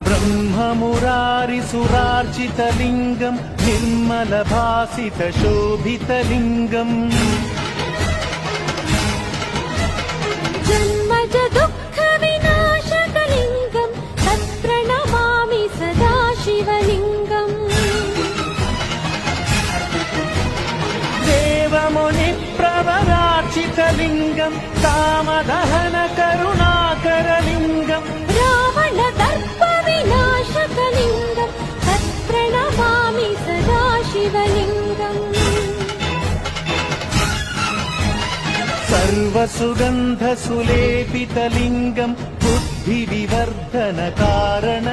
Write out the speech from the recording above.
ब्रह्ममुरारिसुरार्चितलिङ्गम् निर्मलभासितशोभितलिङ्गम् जन्मज दुःखविनाशकलिङ्गम् तत्प्रणमामि सदा शिवलिङ्गम् देवमुनिप्रवरार्चितलिङ्गम् कामदहनकरुणाकरलिङ्गम् रावणदर्पविनाशकलिङ्गम् तत्प्रणमामि सदा शिवलिङ्गम् सर्वसुगन्धसुलेपितलिङ्गम् बुद्धिविवर्धनकारणलिङ्गम्